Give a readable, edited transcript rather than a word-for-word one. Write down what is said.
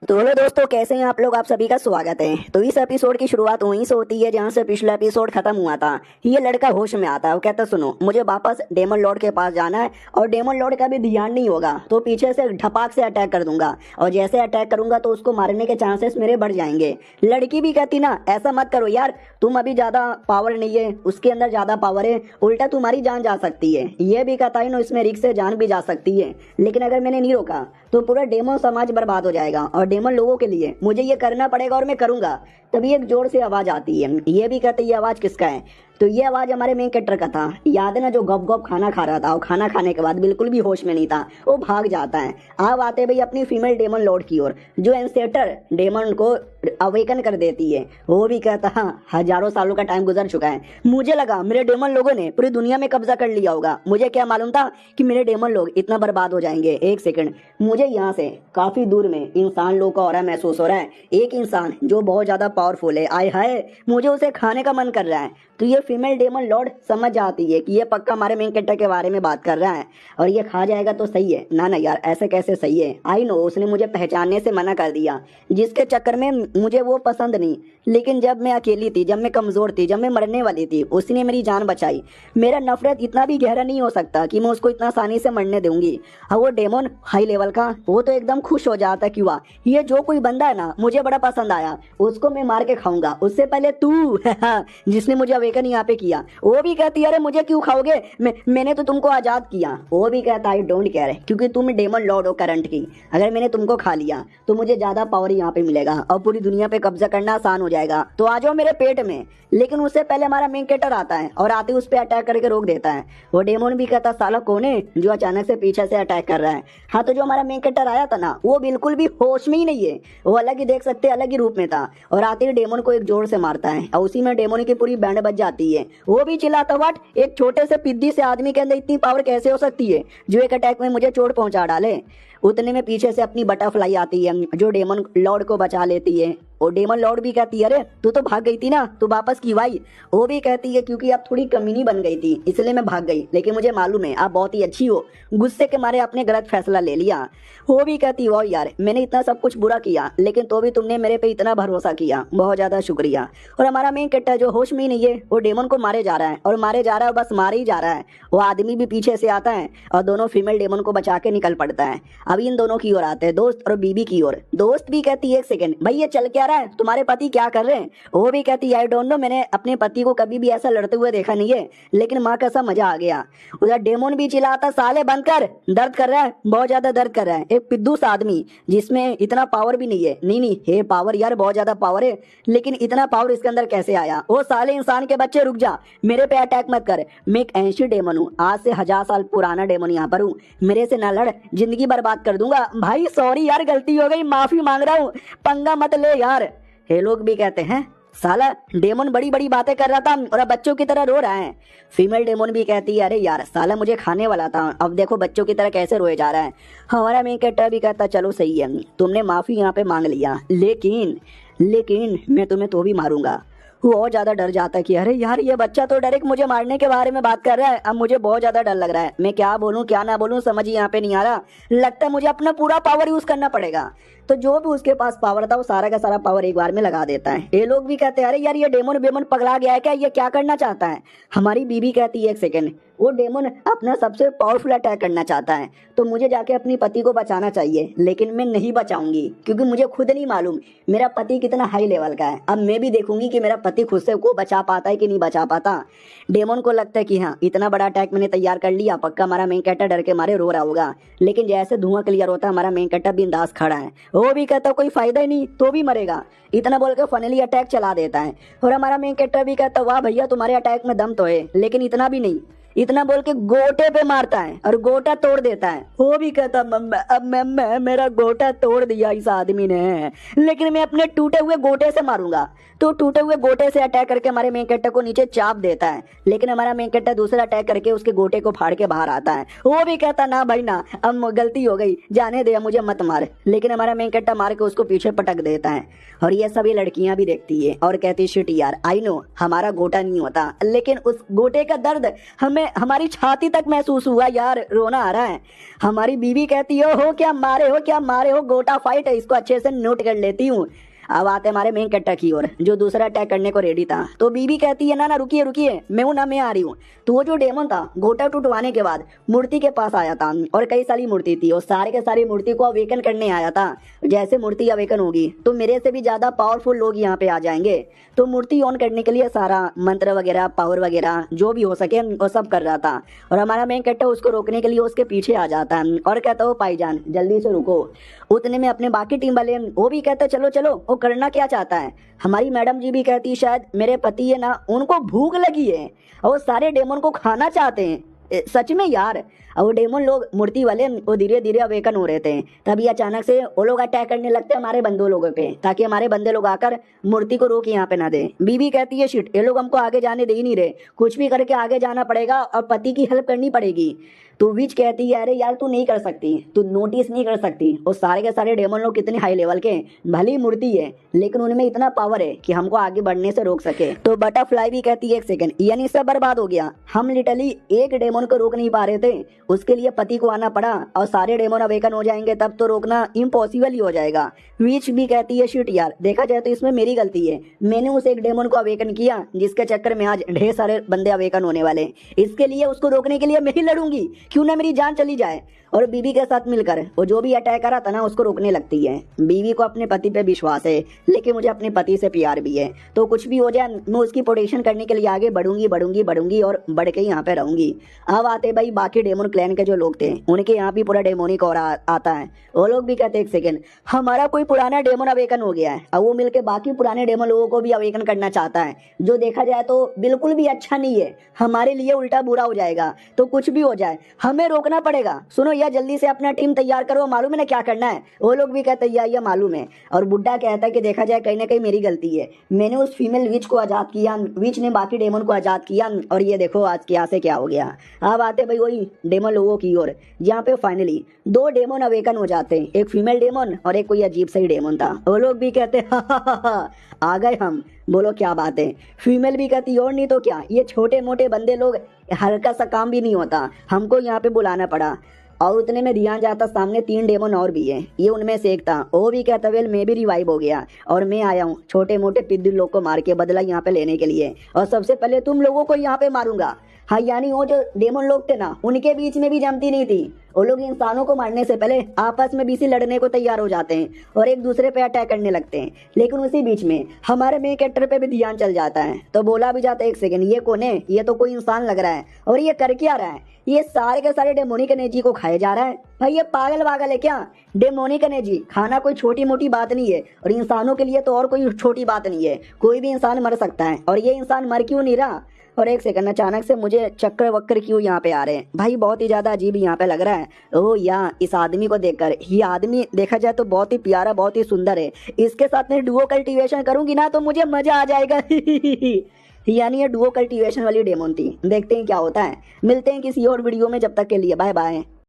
तो हेलो दोस्तों, कैसे हैं आप लोग। आप सभी का स्वागत है। तो इस एपिसोड की शुरुआत वहीं से होती है जहां से पिछला एपिसोड खत्म हुआ था। ये लड़का होश में आता है, वो कहता है सुनो मुझे वापस डेमन लॉर्ड के पास जाना है और डेमन लॉर्ड का भी ध्यान नहीं होगा तो पीछे से ढपाक से अटैक कर दूंगा और जैसे अटैक करूंगा तो उसको मारने के चांसेस मेरे बढ़ जाएंगे। लड़की भी कहती ना ऐसा मत करो यार, तुम अभी ज्यादा पावर नहीं है, उसके अंदर ज्यादा पावर है, उल्टा तुम्हारी जान जा सकती है। ये भी कहता है ना इसमें रिस्क से जान भी जा सकती है, लेकिन अगर मैंने नहीं रोका तो पूरा डेमन समाज बर्बाद हो जाएगा और डेमन लोगों के लिए मुझे ये करना पड़ेगा और मैं करूंगा। तभी एक जोर से आवाज आती है। ये भी कहते ये आवाज किसका है, तो ये आवाज हमारे मेन कैरेक्टर का था। याद है ना, जो गप गप खाना खा रहा था और खाना खाने के बाद बिल्कुल भी होश में नहीं था, वो भाग जाता है। अब आते भाई अपनी फीमेल डेमन लॉर्ड की ओर, जो एंसेटर डेमन को अवेकन कर देती है। वो भी कहता हाँ हजारों सालों का टाइम गुजर चुका है, मुझे लगा मेरे डेमन लोगों ने पूरी दुनिया में कब्जा कर लिया होगा, मुझे क्या मालूम था कि मेरे डेमन लोग इतना बर्बाद हो जाएंगे। एक सेकंड, मुझे यहाँ से काफी दूर में इंसान लोग का ऑरा महसूस हो रहा है। एक इंसान जो बहुत ज्यादा पावरफुल है, आय हाय मुझे उसे खाने का मन कर रहा है। तो ये फीमेल डेमन लॉर्ड समझ जाती है कि ये पक्का हमारे मेन कैरेक्टर के बारे में बात कर रहा है और ये खा जाएगा तो सही है। ना ना यार, ऐसे कैसे सही है। आई नो उसने मुझे पहचानने से मना कर दिया, जिसके चक्कर में मुझे वो पसंद नहीं। लेकिन जब मैं अकेली थी, जब मैं कमजोर थी, जब मैं मरने वाली थी, उसने मेरी जान बचाई। मेरा नफरत इतना भी गहरा नहीं हो सकता कि मैं उसको इतना आसानी से मरने दूंगी। और वो डेमन हाई लेवल का, वो तो एकदम खुश हो जाता कि वाह ये जो कोई बंदा है ना मुझे बड़ा पसंद आया, उसको मैं मार के खाऊंगा। उससे पहले तू जिसने मुझे अवेकन यहाँ पे किया। वो भी कहती है अरे मुझे क्यों खाओगे, मैंने तो तुमको आजाद किया। वो भी कहता आई डोंट केयर, क्योंकि तुम डेमन लॉर्ड हो करंट की। अगर मैंने तुमको खा लिया तो मुझे ज्यादा पावर यहाँ पे मिलेगा और पूरी दुनिया पे कब्जा करना आसान हो जाएगा। तो आ जाओ मेरे पेट में। लेकिन उससे पहले हमारा मेन कैरेक्टर आता है और आते उस पर अटैक करके रोक देता है। वो डेमन भी कहता साला कौन है जो अचानक से पीछे से अटैक कर रहा है। हाँ, तो जो हमारा मेन कैरेक्टर आया था ना, वो बिल्कुल भी होश में ही नहीं है, वो अलग ही देख सकते अलग ही रूप में था और आते ही डेमन को एक जोर से मारता है और उसी में डेमन की पूरी बैंड बज जाती है। वो भी चिल्लाता व्हाट, एक छोटे से पिद्दी से आदमी के अंदर इतनी पावर कैसे हो सकती है जो एक अटैक में मुझे चोट पहुंचा डाले। उतने में पीछे से अपनी बटरफ्लाई आती है जो डेमन लॉर्ड को बचा लेती है। और डेमन लॉर्ड भी कहती है अरे तू तो भाग गई थी ना, तू वापस क्यों आई। वो भी कहती है क्योंकि आप थोड़ी कमीनी बन गई थी इसलिए मैं भाग गई, लेकिन मुझे मालूम है आप बहुत ही अच्छी हो, गुस्से के मारे आपने गलत फैसला ले लिया। वो भी कहती है यार मैंने इतना सब कुछ बुरा किया लेकिन तो भी तुमने मेरे पे इतना भरोसा किया, बहुत ज्यादा शुक्रिया। और हमारा मेन कैरेक्टर जो होश में ही नहीं है, वो डेमन को मारे जा रहा है और मारे जा रहा है, बस मारे ही जा रहा है। वो आदमी भी पीछे से आता है और दोनों फीमेल डेमन को बचा के निकल पड़ता है। अब इन दोनों की ओर आते हैं, दोस्त और बीबी की ओर। दोस्त भी कहती है एक सेकंड भाई ये चल क्या रहा है, तुम्हारे पति क्या कर रहे हैं। वो भी कहती है आई डोंट नो, मैंने अपने पति को कभी भी ऐसा लड़ते हुए देखा नहीं है, लेकिन माँ का सा मजा आ गया। उधर डेमन भी चिल्लाता साले बंद कर, दर्द कर रहा है, बहुत ज्यादा दर्द कर रहा है। एक पिद्दू सा आदमी जिसमें इतना पावर भी नहीं है। नहीं नहीं हे पावर यार, बहुत ज्यादा पावर है, लेकिन इतना पावर इसके अंदर कैसे आया। ओ साले इंसान के बच्चे रुक जा, मेरे पे अटैक मत कर, मैं एक एंशियंट डेमन हूँ, आज से 1000 साल पुराना डेमन यहाँ पर हूँ, मेरे से ना लड़, जिंदगी बर्बाद कर दूंगा। भाई सॉरी यार, गलती हो गई, माफी मांग रहा हूँ, पंगा मत ले यार। ये लोग भी कहते हैं साला डेमन बड़ी बड़ी बातें कर रहा था और अब बच्चों की तरह रो रहा है। फीमेल डेमन भी कहती है अरे यार साला मुझे खाने वाला था, अब देखो बच्चों की तरह कैसे रोए जा रहा है। हमारा मेन कैरेक्टर भी कहता चलो सही है, तुमने माफी यहाँ पे मांग लिया, लेकिन मैं तुम्हें तो भी मारूंगा। वो और ज्यादा डर जाता है कि अरे यार ये बच्चा तो डायरेक्ट मुझे मारने के बारे में बात कर रहा है। अब मुझे बहुत ज्यादा डर लग रहा है, मैं क्या बोलूं क्या ना बोलूं समझ ही यहाँ पे नहीं आ रहा। लगता है मुझे अपना पूरा पावर यूज करना पड़ेगा। तो जो भी उसके पास पावर था वो सारा का सारा पावर एक बार में लगा देता है। ये लोग भी कहते हैं अरे यार ये डेमन बेमन पगला गया है क्या, ये क्या करना चाहता है। हमारी बीबी कहती है एक सेकंड, वो डेमन अपना सबसे पावरफुल अटैक करना चाहता है तो मुझे जाके अपनी पति को बचाना चाहिए, लेकिन मैं नहीं बचाऊंगी क्योंकि मुझे खुद नहीं मालूम मेरा पति कितना हाई लेवल का है। अब मैं भी देखूंगी कि मेरा पति खुद से को बचा पाता है कि नहीं बचा पाता। डेमन को लगता है कि हाँ इतना बड़ा अटैक मैंने तैयार कर लिया, पक्का हमारा मेन कैरेक्टर डर के मारे रो रहा होगा। लेकिन जैसे धुआं क्लियर होता है हमारा मेन कैरेक्टर बिंदास खड़ा है। वो भी कहता कोई फायदा ही नहीं, तो भी मरेगा, इतना बोल के फाइनली अटैक चला देता है। और हमारा मेन कैरेक्टर भी कहता वाह भैया तुम्हारे अटैक में दम तो है, लेकिन इतना भी नहीं, इतना बोल के गोटे पे मारता है और गोटा तोड़ देता है। वो भी कहता अब मैं मेरा गोटा तोड़ दिया इस आदमी ने, लेकिन मैं अपने टूटे हुए गोटे से मारूंगा। तो टूटे हुए गोटे से अटैक करके हमारे मेन कैरेक्टर को नीचे चाप देता है, लेकिन हमारा मेन कैरेक्टर दूसरा अटैक करके उसके गोटे को फाड़ के बाहर आता है। वो भी कहता ना भाई ना, अब गलती हो गई, जाने दे मुझे मत मार, लेकिन हमारा मेन कैरेक्टर मार के उसको पीछे पटक देता है। और ये सभी लड़कियां भी देखती है और कहती शिट यार आई नो हमारा गोटा नहीं होता, लेकिन उस गोटे का दर्द हमें हमारी छाती तक महसूस हुआ यार, रोना आ रहा है। हमारी बीवी कहती हो क्या मारे हो, क्या मारे हो, गोटा फाइट है, इसको अच्छे से नोट कर लेती हूँ। अब आते हमारे मेन कट्टा की ओर, जो दूसरा अटैक करने को रेडी था। तो बीबी कहती है ना ना रुकिए रुकिए, मैं हूं ना, मैं आ रही हूँ। तो वो जो डेमन था गोटा टूटवाने के बाद मूर्ति के पास आया था, और कई सारी मूर्ति थी, और सारे के सारी मूर्ति को अवेकन करने आया था। जैसे मूर्ति अवेकन होगी तो मेरे से भी ज्यादा पावरफुल लोग यहाँ पे आ जाएंगे। तो मूर्ति ऑन करने के लिए सारा मंत्र वगैरह, पावर वगैरह जो भी हो सके वो सब कर रहा था। और हमारा मेन कट्टा उसको रोकने के लिए उसके पीछे आ जाता है और कहता हो भाईजान जल्दी से रुको। उतने में अपने बाकी टीम वाले वो भी कहते चलो चलो, वो करना क्या चाहता है। हमारी मैडम जी भी कहती शायद मेरे पति है ना, उनको भूख लगी है और वो सारे डेमन को खाना चाहते हैं। सच में यार। और वो डेमन लोग मूर्ति वाले वो धीरे धीरे अवेकन हो रहे थे, तभी अचानक से वो लोग अटैक करने लगते हैं हमारे बंदों लोगों पे, ताकि हमारे बंदे लोग आकर मूर्ति को रोक यहाँ पे ना दे। बीबी कहती है शिट, ये लोग हमको आगे जाने दे ही नहीं रहे, कुछ भी करके आगे जाना पड़ेगा और पति की हेल्प करनी पड़ेगी। तो विच कहती है अरे यार तू नहीं कर सकती, तू नोटिस नहीं कर सकती, वो सारे के सारे डेमन लोग कितने हाई लेवल के, भली मूर्ति है लेकिन उनमें इतना पावर है कि हमको आगे बढ़ने से रोक सके। तो बटरफ्लाई भी कहती है एक सेकंड, यानी सब बर्बाद हो गया, हम लिटरली एक डेमन को रोक नहीं पा रहे थे, उसके लिए पति को आना पड़ा और सारे डेमन अवेकन हो जाएंगे तब तो रोकना इम्पॉसिबल ही हो जाएगा। विच भी कहती है शिट यार, देखा जाए तो इसमें मेरी गलती है, मैंने उस एक डेमन को अवेकन किया जिसके चक्कर में आज ढेर सारे बंदे अवेकन होने वाले, इसके लिए उसको रोकने के लिए मैं ही लड़ूंगी, क्यों ना मेरी जान चली जाए। और बीवी के साथ मिलकर वो जो भी अटैक करा था ना उसको रोकने लगती है। बीवी को अपने पति पे विश्वास है, लेकिन मुझे अपने पति से प्यार भी है, तो कुछ भी हो जाए मैं उसकी प्रोटेक्शन करने के लिए आगे बढ़ूंगी बढ़ूंगी बढ़ूंगी और बढ़ के यहाँ पे रहूंगी। अब आते भाई बाकी डेमन क्लैन के जो लोग थे, उनके यहाँ भी पूरा डेमोनिक और आता है। वो लोग भी कहते एक सेकेंड, हमारा कोई पुराना डेमन अवेकन हो गया है, अब वो मिलकर बाकी पुराने डेमन लोगों को भी अवेकन करना चाहता है, जो देखा जाए तो बिल्कुल भी अच्छा नहीं है, हमारे लिए उल्टा बुरा हो जाएगा। तो कुछ भी हो जाए हमें रोकना पड़ेगा। सुनो या जल्दी से अपना टीम तैयार करो, मालूम है ना क्या करना है। वो लोग भी कहते हैं या मालूम है। और बुड्ढा कहता है कि देखा जाए कहीं ना कहीं मेरी गलती है, मैंने उस फीमेल विच को आजाद किया, विच ने बाकी डेमन को आजाद किया, और ये देखो आज क्या से क्या हो गया। अब आते भाई वही डेमन लोगों की ओर, जहाँ पे फाइनली दो डेमन अवेकन हो जाते हैं, एक फीमेल डेमन और एक कोई अजीब सा ही डेमन था। वो लोग भी कहते आ गए हम, बोलो क्या बात है। फीमेल भी कहती और नहीं तो क्या, ये छोटे मोटे बंदे लोग हल्का सा काम भी नहीं होता, हमको यहाँ पे बुलाना पड़ा। और उतने में ध्यान जाता सामने 3 डेमन और भी है, ये उनमें से एक था। वो भी कहता वेल मैं भी रिवाइव हो गया और मैं आया हूँ छोटे मोटे पिद्दू लोग को मार के बदला यहाँ पे लेने के लिए, और सबसे पहले तुम लोगों को यहाँ पे मारूंगा। हाँ यानी वो जो डेमन लोग थे ना उनके बीच में भी जमती नहीं थी, वो लोग इंसानों को मारने से पहले आपस में भी लड़ने को तैयार हो जाते हैं और एक दूसरे पे अटैक करने लगते हैं। लेकिन उसी बीच में हमारे मेन कैरेक्टर पे भी ध्यान चल जाता है, तो बोला भी जाता है एक सेकंड ये कौन है, ये तो कोई इंसान लग रहा है और ये कर क्या रहा है, ये सारे के सारे डेमोनिक एनर्जी को खाए जा रहा है। भाई ये पागल वागल है क्या, डेमोनिक एनर्जी खाना कोई छोटी मोटी बात नहीं है, और इंसानों के लिए तो और कोई छोटी बात नहीं है, कोई भी इंसान मर सकता है, और ये इंसान मर क्यों नहीं रहा। और एक सेकंड अचानक से मुझे चक्कर वक्कर क्यों यहाँ पे आ रहे हैं भाई, बहुत ही ज्यादा अजीब यहाँ पे लग रहा है। ओ या इस आदमी को देखकर, ये आदमी देखा जाए तो बहुत ही प्यारा बहुत ही सुंदर है, इसके साथ मैं डुओ कल्टीवेशन करूंगी ना तो मुझे मजा आ जाएगा। यानी ये डुओ कल्टीवेशन वाली डेमन थी, देखते हैं क्या होता है। मिलते हैं किसी और वीडियो में, जब तक के लिए बाय बाय।